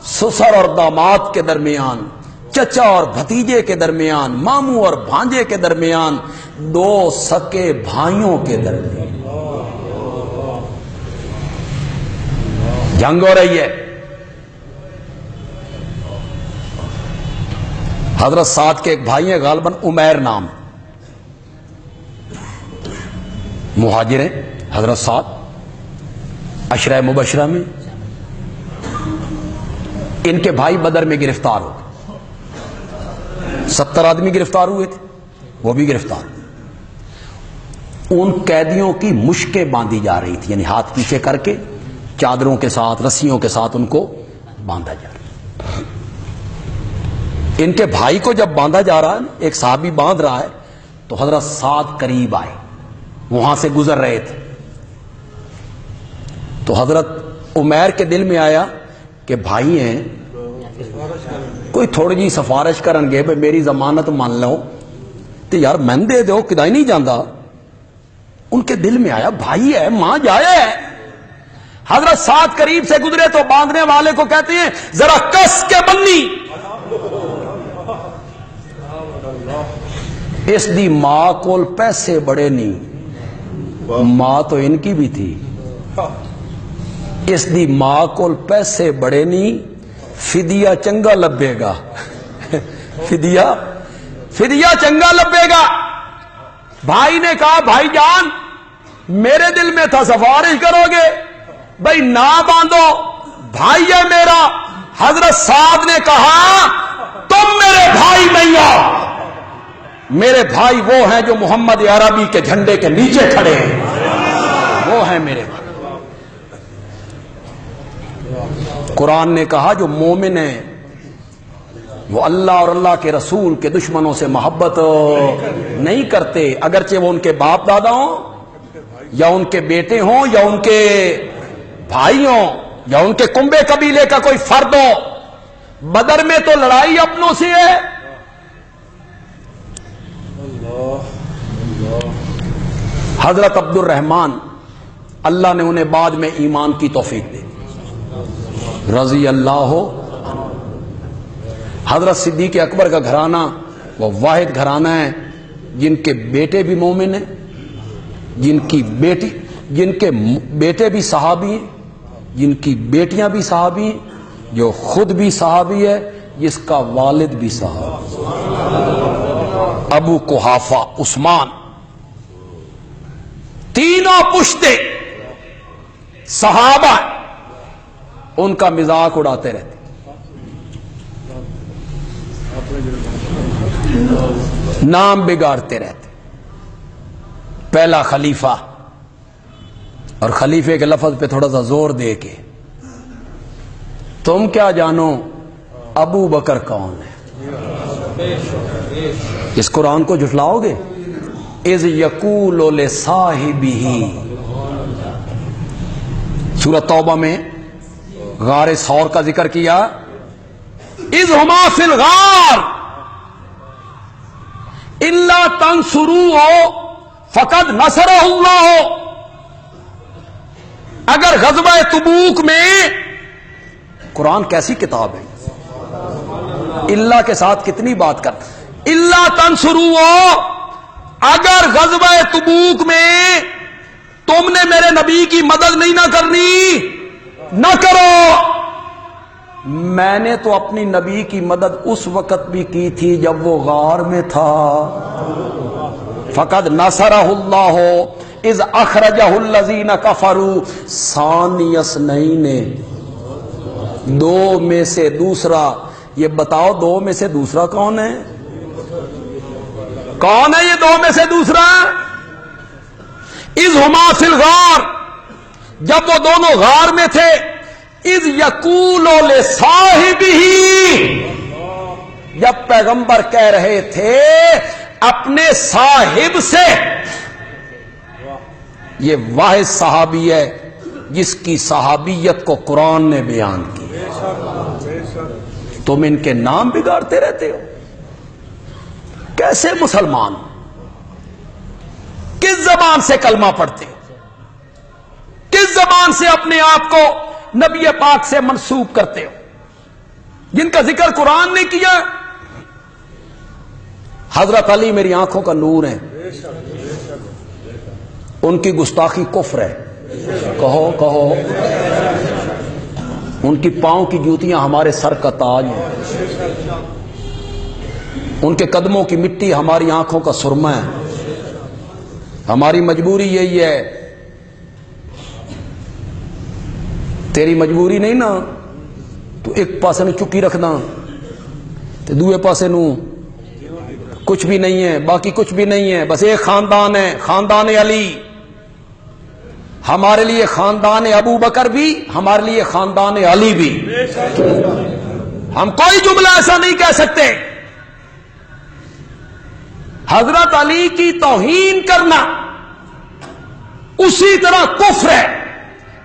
سسر اور داماد کے درمیان، چچا اور بھتیجے کے درمیان، ماموں اور بھانجے کے درمیان، دو سکے بھائیوں کے درمیان جنگ ہو رہی ہے. حضرت سعد کے ایک بھائی ہیں غالباً عمیر نام، مہاجر ہیں. حضرت سعد عشرہ مبشرہ میں، ان کے بھائی بدر میں گرفتار ہو گئے. 70 آدمی گرفتار ہوئے تھے، وہ بھی گرفتار. ان قیدیوں کی مشکیں باندھی جا رہی تھی، یعنی ہاتھ پیچھے کر کے چادروں کے ساتھ، رسیوں کے ساتھ ان کو باندھا جا رہا. ان کے بھائی کو جب باندھا جا رہا ہے، ایک صحابی باندھ رہا ہے، تو حضرت سعد قریب آئے، وہاں سے گزر رہے تھے. تو حضرت عمیر کے دل میں آیا کہ بھائی ہیں، کوئی تھوڑی جی سفارش کرن گے بھائی میری ضمانت مان لو تو یار میں دے دو، کدائی نہیں جاندہ. ان کے دل میں آیا بھائی ہے، ماں جایا ہے. حضرت سعد قریب سے گزرے تو باندھنے والے کو کہتے ہیں ذرا کس کے بنی. اس دی ماں کول پیسے بڑے نہیں، ماں تو ان کی بھی تھی. اس دی ماں کول پیسے بڑے نہیں، فدیہ چنگا لبے گا. فدیہ فدیہ چنگا لبے گا. بھائی نے کہا بھائی جان میرے دل میں تھا سفارش کرو گے, بھائی نہ باندھو, بھائی ہے میرا. حضرت سعد نے کہا تم میرے بھائی نہیں ہو, میرے بھائی وہ ہیں جو محمد عربی کے جھنڈے کے نیچے کھڑے ہیں, وہ ہیں میرے بھائی. قرآن نے کہا جو مومن ہیں وہ اللہ اور اللہ کے رسول کے دشمنوں سے محبت نہیں کرتے, اگرچہ وہ ان کے باپ دادا ہوں یا ان کے بیٹے ہوں یا ان کے بھائی ہوں یا ان کے کنبے قبیلے کا کوئی فرد ہو. بدر میں تو لڑائی اپنوں سے ہے. حضرت عبد الرحمن اللہ نے انہیں بعد میں ایمان کی توفیق دی, رضی اللہ. حضرت صدیق اکبر کا گھرانہ وہ واحد گھرانہ ہے جن کے بیٹے بھی مومن ہیں, جن کے بیٹے بھی صحابی ہیں, جن کی بیٹیاں بھی صحابی ہیں, جو خود بھی صحابی ہے, جس کا والد بھی صحابی. ابو قحافہ, عثمان, تینوں پشتے صحابہ ان کا مذاق اڑاتے رہتے, نام بگاڑتے رہتے. پہلا خلیفہ, اور خلیفے کے لفظ پہ تھوڑا سا زور دے کے, تم کیا جانو ابو بکر کون ہے؟ اس قرآن کو جھٹلاؤ گے؟ اذ یقول لصاحبہ, سورۃ توبہ میں غار ثور کا ذکر کیا. اذ ہما فی الغار الا تنصروہ فقد نصرہ اللہ. اگر غزوہ تبوک میں, قرآن کیسی کتاب ہے, اللہ کے ساتھ کتنی بات کر, الا تنصروہ, اگر غزوہ تبوک میں تم نے میرے نبی کی مدد نہیں نہ کرنی, نہ کرو. میں نے تو اپنی نبی کی مدد اس وقت بھی کی تھی جب وہ غار میں تھا. فقد نصرہ اللہ اذ اخرجہ الذین کفروا ثانی اثنین, دو میں سے دوسرا. یہ بتاؤ دو میں سے دوسرا کون ہے؟ کون ہے یہ دو میں سے دوسرا؟ اذ ہما فی الغار, جب وہ دونوں غار میں تھے. اذ یقول لصاحبہ, جب پیغمبر کہہ رہے تھے اپنے صاحب سے. یہ واحد صحابی ہے جس کی صحابیت کو قرآن نے بیان کی. تم ان کے نام بگاڑتے رہتے ہو. کیسے مسلمان, کس زبان سے کلمہ پڑھتے ہو, کس زبان سے اپنے آپ کو نبی پاک سے منسوب کرتے ہو, جن کا ذکر قرآن نے کیا. حضرت علی میری آنکھوں کا نور ہے, ان کی گستاخی کفر ہے. کہو کہو, ان کی پاؤں کی جوتیاں ہمارے سر کا تاج ہیں, ان کے قدموں کی مٹی ہماری آنکھوں کا سرمہ ہے. ہماری مجبوری یہی ہے, تیری مجبوری نہیں نا, تو ایک پاسے نو چکی رکھنا تے دوے پاسے نو کچھ بھی نہیں ہے, باقی کچھ بھی نہیں ہے, بس ایک خاندان ہے, خاندان علی. ہمارے لیے خاندان ابو بکر بھی, ہمارے لیے خاندان علی بھی. ہم کوئی جملہ ایسا نہیں کہہ سکتے. حضرت علی کی توہین کرنا اسی طرح کفر ہے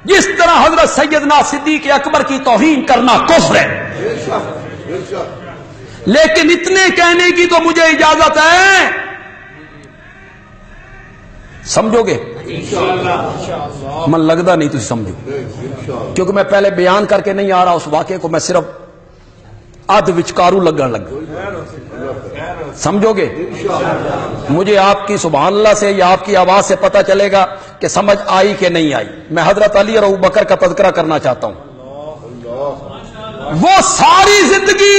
جس طرح حضرت سیدنا صدیق اکبر کی توہین کرنا کفر ہے. لیکن اتنے کہنے کی تو مجھے اجازت ہے, سمجھو گے؟ من لگتا نہیں تھی سمجھو, کیونکہ میں پہلے بیان کر کے نہیں آ رہا اس واقعے کو, میں صرف ادھ وچکارو لگن لگا. سمجھو گے؟ مجھے آپ کی سبحان اللہ سے یا آپ کی آواز سے پتہ چلے گا کہ سمجھ آئی کہ نہیں آئی. میں حضرت علی اور ابو بکر کا تذکرہ کرنا چاہتا ہوں. وہ ساری زندگی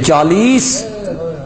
40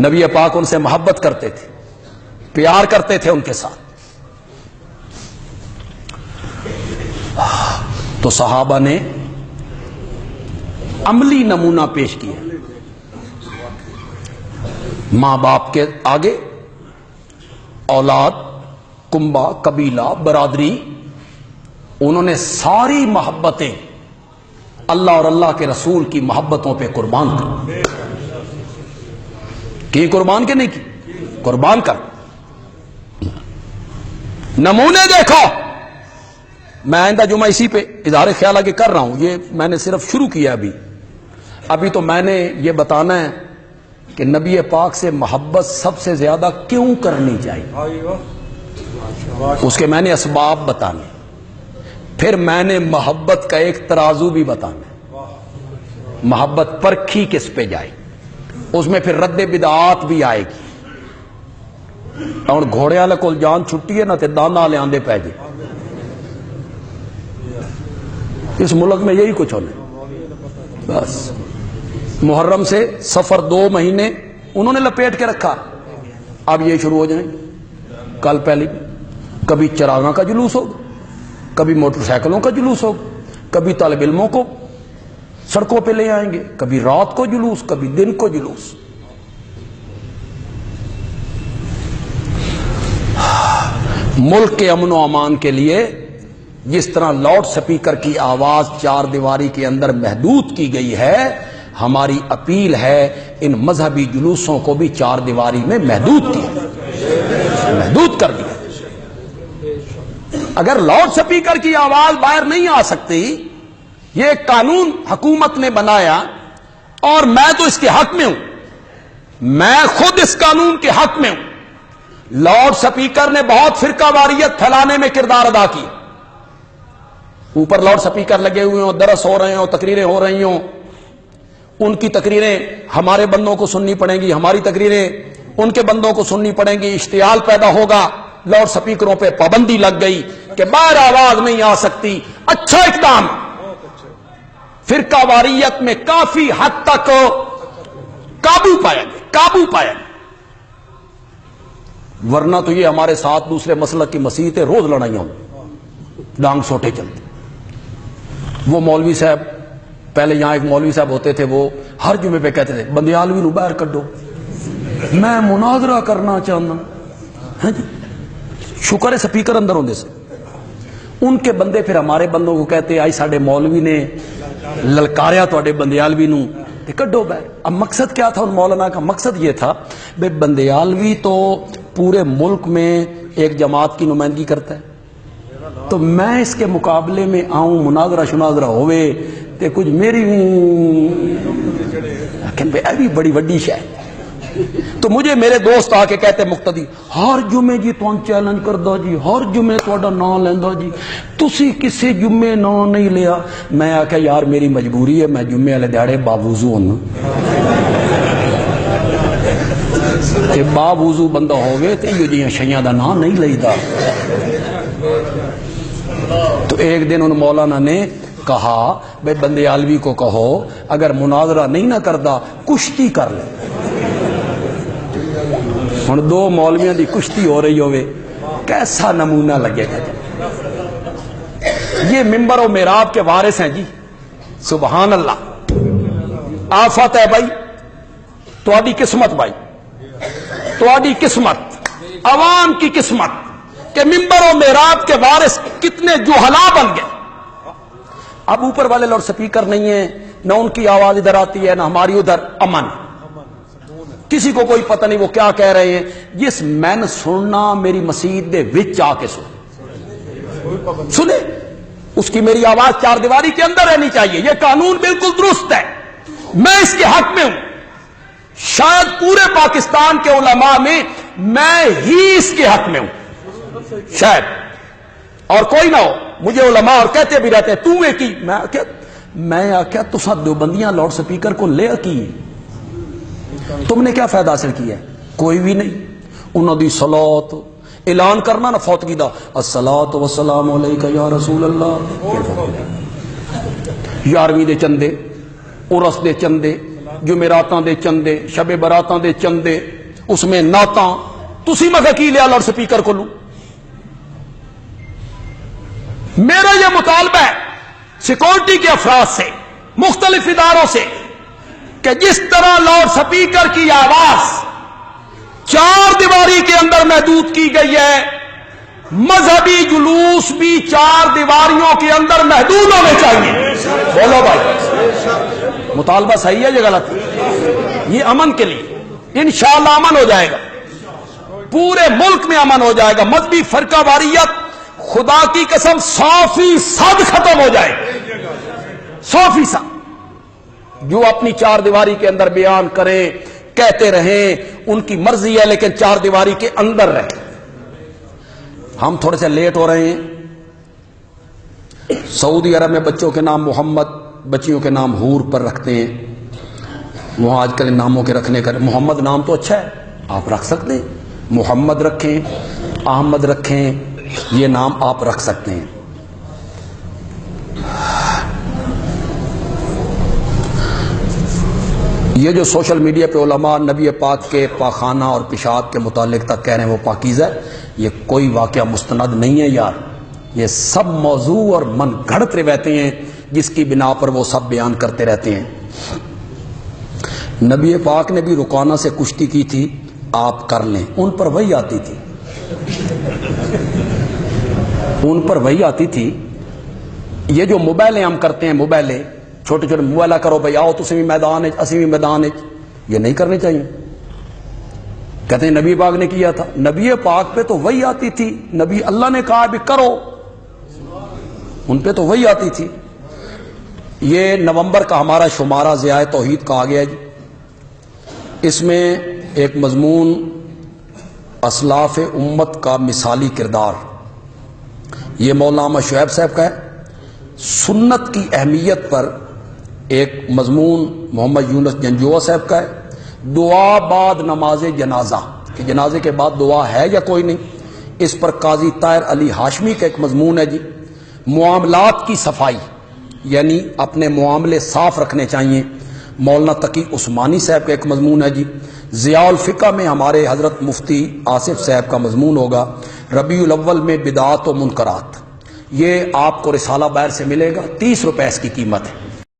نبی پاک ان سے محبت کرتے تھے، پیار کرتے تھے ان کے ساتھ. تو صحابہ نے عملی نمونہ پیش کیا. ماں باپ کے آگے اولاد، کنبہ، قبیلہ، برادری، انہوں نے ساری محبتیں اللہ اور اللہ کے رسول کی محبتوں پہ قربان کر کی. قربان کے نہیں کی، قربان کر. نمونے دیکھو. میں آئندہ جمعہ اسی پہ اظہار خیال آگے کر رہا ہوں، یہ میں نے صرف شروع کیا ابھی تو میں نے یہ بتانا ہے کہ نبی پاک سے محبت سب سے زیادہ کیوں کرنی چاہیے، اس کے میں نے اسباب بتانے. پھر میں نے محبت کا ایک ترازو بھی بتانا. محبت پرکھی کس پہ جائے، اس میں پھر رد بدعات بھی آئے گی. اور گھوڑے والے کول جان چھٹی ہے نا تے دانا والے آندے پہ جے. اس ملک میں یہی کچھ ہونا. بس محرم سے سفر 2 مہینے انہوں نے لپیٹ کے رکھا. اب یہ شروع ہو جائیں. کل پہلی کبھی چراغاں کا جلوس ہوگا، کبھی موٹر سائیکلوں کا جلوس ہوگا، کبھی طالب علموں کو سڑکوں پہ لے آئیں گے، کبھی رات کو جلوس، کبھی دن کو جلوس. ملک کے امن و امان کے لیے جس طرح لاؤڈ سپیکر کی آواز 4 دیواری کے اندر محدود کی گئی ہے، ہماری اپیل ہے ان مذہبی جلوسوں کو بھی 4 دیواری میں محدود کر دیا. اگر لاؤڈ سپیکر کی آواز باہر نہیں آ سکتی، یہ ایک قانون حکومت نے بنایا اور میں تو اس کے حق میں ہوں، میں خود اس قانون کے حق میں ہوں. لاؤڈ سپیکر نے بہت فرقہ واریت پھیلانے میں کردار ادا کیا. اوپر لاؤڈ سپیکر لگے ہوئے ہوں، درس ہو رہے ہوں، تقریریں ہو رہی ہوں. ان کی تقریریں ہمارے بندوں کو سننی پڑیں گی، ہماری تقریریں ان کے بندوں کو سننی پڑیں گی. اشتعال پیدا ہوگا. لاؤڈ سپیکروں پہ پابندی لگ گئی کہ باہر آواز نہیں آ سکتی. اچھا اقدام، فرقہ واریت میں کافی حد تک قابو پایا گیا. ورنہ تو یہ ہمارے ساتھ دوسرے مسلک کی مسیحتیں روز لڑائیاں ڈانگ سوٹے چلتے. وہ مولوی صاحب، پہلے یہاں ایک مولوی صاحب ہوتے تھے، وہ ہر جمعے پہ کہتے تھے بندیالوی نو باہر کڈو، میں مناظرہ کرنا چاہنا. شکر ہے سپیکر اندر ہوندے سے. ان کے بندے پھر ہمارے بندوں کو کہتے آئی ساڈے مولوی نے للکاریا تواڈے بندیالوی نو تے کڈو باہر. اب مقصد کیا تھا ان مولانا کا؟ مقصد یہ تھا بھئی بندیالوی تو پورے ملک میں ایک جماعت کی نمائندگی کرتا ہے، تو میں اس کے مقابلے میں آؤں، مناظرہ شناظرہ ہوئے تے کچھ میری لیکن بھئی ابھی بڑی وڈی شے. تو مجھے میرے دوست آ کے کہتے مقتدی ہر جمعے جی تون چیلنج کردا جی، ہر جمعے تہاڈا نام لیندا جی، تسی کسی جمعے نام نہیں لیا. میں آکھیا یار میری مجبوری ہے، میں جمعے والے دیہڑے باوضو ہونا. تے باوضو بندہ ہوے تے ایو جیاں شیاں دا نام نہیں لئیدا. تو ایک دن ان مولانا نے کہا بھئی بندیالوی کو کہو اگر مناظرہ نہیں نہ کردا کشتی کر لے. ہن 2 مولویاں دی کشتی ہو رہی ہوئے، کیسا نمونہ لگے گا. یہ منبر و محراب کے وارث ہیں جی. سبحان اللہ. آفت ہے بھائی، تہاڈی قسمت، بھائی تہاڈی قسمت، عوام کی قسمت کہ منبر و محراب کے وارث کتنے جوہلا بن گئے. اب اوپر والے لاؤڈ سپیکر نہیں ہیں، نہ ان کی آواز ادھر آتی ہے نہ ہماری ادھر. امن، کسی کو کوئی پتہ نہیں وہ کیا کہہ رہے ہیں. جس میں نے سننا میری مسجد دے وچ آ کے سنے، اس کی میری آواز 4 دیواری کے اندر رہنی چاہیے. یہ قانون بالکل درست ہے، میں اس کے حق میں ہوں. شاید پورے پاکستان کے علماء میں ہی اس کے حق میں ہوں شاید، اور کوئی نہ ہو. مجھے علماء اور کہتے بھی رہتے ہیں تو میں کی، میں آکھیا تساں دیوبندیاں لاؤڈ سپیکر کو لے کی، تم نے کیا فائدہ حاصل کیا ہے؟ کوئی بھی نہیں. انہوں دی صلوات اعلان کرنا نا فوتگی دا، الصلاۃ والسلام علیکہ یا رسول اللہ. 11ویں دے چندے، عرس دے چندے، جمعراتاں دے چندے، شب براتاں دے چندے، اس میں نعتاں، تسی میں کی لیا لاؤڈ سپیکر کو لوں؟ میرا یہ مطالبہ ہے سیکورٹی کے افراد سے، مختلف اداروں سے، کہ جس طرح لاؤڈ سپیکر کی آواز چار دیواری کے اندر محدود کی گئی ہے، مذہبی جلوس بھی چار دیواریوں کے اندر محدود ہونے چاہیے۔ بولو بھائی، مطالبہ صحیح ہے یہ غلط ہے؟ یہ امن کے لیے انشاءاللہ امن ہو جائے گا، پورے ملک میں امن ہو جائے گا، مذہبی فرقہ واریت خدا کی قسم 100% ختم ہو جائے گی، 100%۔ جو اپنی چار دیواری کے اندر بیان کریں، کہتے رہیں، ان کی مرضی ہے، لیکن چار دیواری کے اندر رہیں۔ ہم تھوڑے سے لیٹ ہو رہے ہیں۔ سعودی عرب میں بچوں کے نام محمد، بچیوں کے نام حور پر رکھتے ہیں۔ وہاں آج کل ناموں کے رکھنے کا، محمد نام تو اچھا ہے، آپ رکھ سکتے ہیں، محمد رکھیں، احمد رکھیں، یہ نام آپ رکھ سکتے ہیں۔ یہ جو سوشل میڈیا پہ علماء نبی پاک کے پاخانہ اور پیشاب کے متعلق تک کہہ رہے ہیں وہ پاکیزہ ہے، یہ کوئی واقعہ مستند نہیں ہے یار، یہ سب موضوع اور من گھڑت روایتیں ہیں جس کی بنا پر وہ سب بیان کرتے رہتے ہیں۔ نبی پاک نے بھی رکانہ سے کشتی کی تھی، آپ کر لیں، ان پر وہی آتی تھی، ان پر وہی آتی تھی۔ یہ جو موبائلیں ہم کرتے ہیں، موبائلیں چھوٹے چھوٹے موبائلہ کرو بھائی، آؤ تسی بھی میدان اسی بھی میدان، یہ نہیں کرنی چاہیے۔ کہتے ہیں نبی پاک نے کیا تھا، نبی پاک پہ تو وہی آتی تھی، نبی اللہ نے کہا بھی کرو، ان پہ تو وہی آتی تھی۔ یہ نومبر کا ہمارا شمارہ ضیاء توحید کا آ گیا جی، اس میں ایک مضمون اسلاف امت کا مثالی کردار، یہ مولانا شعیب صاحب کا ہے۔ سنت کی اہمیت پر ایک مضمون محمد یونس جنجوہ صاحب کا ہے۔ دعا بعد نماز جنازہ، کہ جنازے کے بعد دعا ہے یا کوئی نہیں، اس پر قاضی طاہر علی ہاشمی کا ایک مضمون ہے جی۔ معاملات کی صفائی، یعنی اپنے معاملے صاف رکھنے چاہیے، مولانا تقی عثمانی صاحب کا ایک مضمون ہے جی۔ ضیاء الفقہ میں ہمارے حضرت مفتی آصف صاحب کا مضمون ہوگا، ربیع الاول میں بدعات و منکرات، یہ آپ کو رسالہ بیر سے ملے گا، 30 روپے اس کی قیمت ہے۔